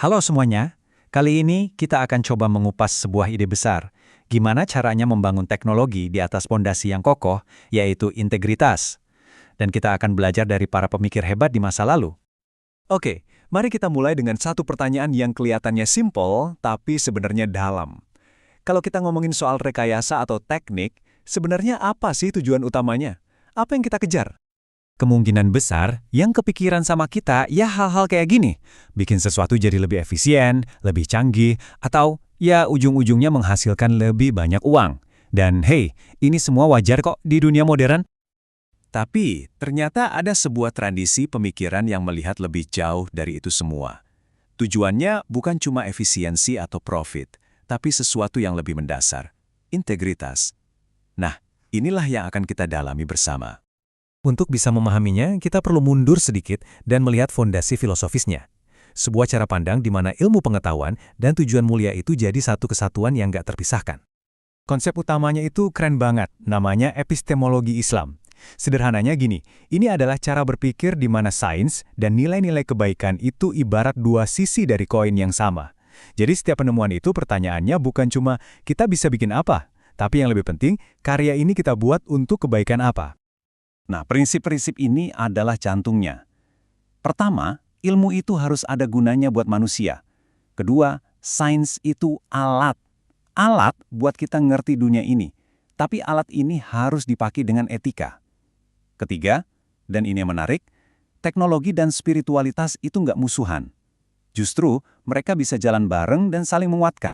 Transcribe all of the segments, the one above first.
Halo semuanya, kali ini kita akan coba mengupas sebuah ide besar. Gimana caranya membangun teknologi di atas pondasi yang kokoh, yaitu integritas. Dan kita akan belajar dari para pemikir hebat di masa lalu. Oke, mari kita mulai dengan satu pertanyaan yang kelihatannya simpel, tapi sebenarnya dalam. Kalau kita ngomongin soal rekayasa atau teknik, sebenarnya apa sih tujuan utamanya? Apa yang kita kejar? Kemungkinan besar, yang kepikiran sama kita ya hal-hal kayak gini. Bikin sesuatu jadi lebih efisien, lebih canggih, atau ya ujung-ujungnya menghasilkan lebih banyak uang. Dan hey, ini semua wajar kok di dunia modern. Tapi, ternyata ada sebuah tradisi pemikiran yang melihat lebih jauh dari itu semua. Tujuannya bukan cuma efisiensi atau profit, tapi sesuatu yang lebih mendasar, integritas. Nah, inilah yang akan kita dalami bersama. Untuk bisa memahaminya, kita perlu mundur sedikit dan melihat fondasi filosofisnya. Sebuah cara pandang di mana ilmu pengetahuan dan tujuan mulia itu jadi satu kesatuan yang nggak terpisahkan. Konsep utamanya itu keren banget, namanya epistemologi Islam. Sederhananya gini, ini adalah cara berpikir di mana sains dan nilai-nilai kebaikan itu ibarat dua sisi dari koin yang sama. Jadi setiap penemuan itu pertanyaannya bukan cuma kita bisa bikin apa, tapi yang lebih penting, karya ini kita buat untuk kebaikan apa. Nah, prinsip-prinsip ini adalah jantungnya. Pertama, ilmu itu harus ada gunanya buat manusia. Kedua, sains itu alat. Alat buat kita ngerti dunia ini. Tapi alat ini harus dipakai dengan etika. Ketiga, dan ini yang menarik, teknologi dan spiritualitas itu nggak musuhan. Justru, mereka bisa jalan bareng dan saling menguatkan.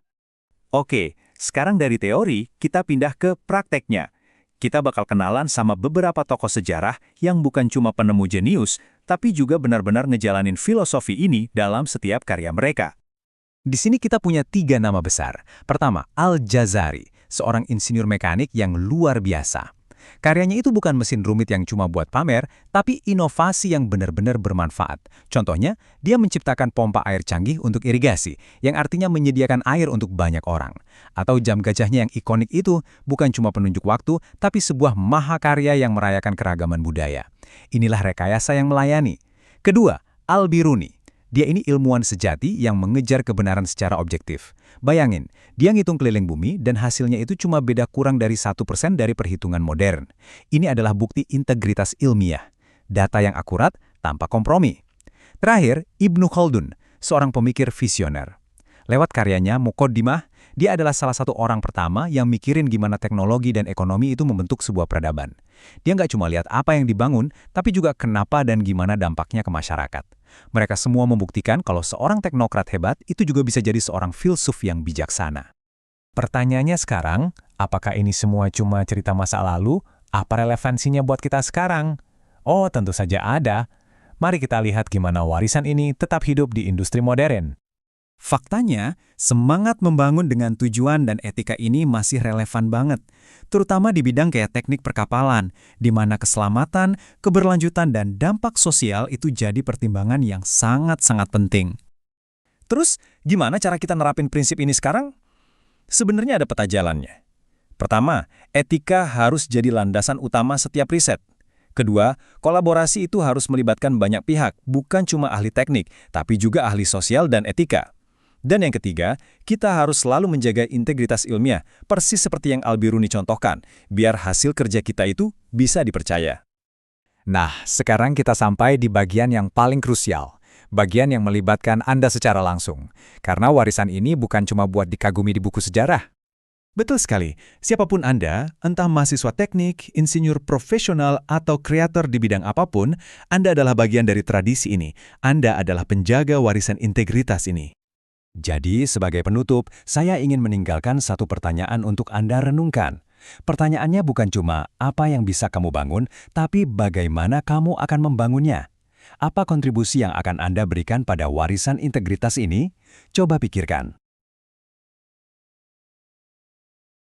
Oke, sekarang dari teori, kita pindah ke prakteknya. Kita bakal kenalan sama beberapa tokoh sejarah yang bukan cuma penemu jenius, tapi juga benar-benar ngejalanin filosofi ini dalam setiap karya mereka. Di sini kita punya 3 nama besar. Pertama, Al-Jazari, seorang insinyur mekanik yang luar biasa. Karyanya itu bukan mesin rumit yang cuma buat pamer, tapi inovasi yang benar-benar bermanfaat. Contohnya, dia menciptakan pompa air canggih untuk irigasi, yang artinya menyediakan air untuk banyak orang. Atau jam gajahnya yang ikonik itu bukan cuma penunjuk waktu, tapi sebuah mahakarya yang merayakan keragaman budaya. Inilah rekayasa yang melayani. Kedua, Al-Biruni. Dia ini ilmuwan sejati yang mengejar kebenaran secara objektif. Bayangin, dia ngitung keliling bumi dan hasilnya itu cuma beda kurang dari 1% dari perhitungan modern. Ini adalah bukti integritas ilmiah. Data yang akurat tanpa kompromi. Terakhir, Ibnu Khaldun, seorang pemikir visioner. Lewat karyanya Muqaddimah, dia adalah salah satu orang pertama yang mikirin gimana teknologi dan ekonomi itu membentuk sebuah peradaban. Dia nggak cuma lihat apa yang dibangun, tapi juga kenapa dan gimana dampaknya ke masyarakat. Mereka semua membuktikan kalau seorang teknokrat hebat itu juga bisa jadi seorang filsuf yang bijaksana. Pertanyaannya sekarang, apakah ini semua cuma cerita masa lalu? Apa relevansinya buat kita sekarang? Oh, tentu saja ada. Mari kita lihat gimana warisan ini tetap hidup di industri modern. Faktanya, semangat membangun dengan tujuan dan etika ini masih relevan banget, terutama di bidang kayak teknik perkapalan, di mana keselamatan, keberlanjutan, dan dampak sosial itu jadi pertimbangan yang sangat-sangat penting. Terus, gimana cara kita nerapin prinsip ini sekarang? Sebenarnya ada peta jalannya. Pertama, etika harus jadi landasan utama setiap riset. Kedua, kolaborasi itu harus melibatkan banyak pihak, bukan cuma ahli teknik, tapi juga ahli sosial dan etika. Dan yang ketiga, kita harus selalu menjaga integritas ilmiah, persis seperti yang Al-Biruni contohkan, biar hasil kerja kita itu bisa dipercaya. Nah, sekarang kita sampai di bagian yang paling krusial. Bagian yang melibatkan Anda secara langsung. Karena warisan ini bukan cuma buat dikagumi di buku sejarah. Betul sekali, siapapun Anda, entah mahasiswa teknik, insinyur profesional, atau kreator di bidang apapun, Anda adalah bagian dari tradisi ini. Anda adalah penjaga warisan integritas ini. Jadi, sebagai penutup, saya ingin meninggalkan satu pertanyaan untuk Anda renungkan. Pertanyaannya bukan cuma apa yang bisa kamu bangun, tapi bagaimana kamu akan membangunnya. Apa kontribusi yang akan Anda berikan pada warisan integritas ini? Coba pikirkan.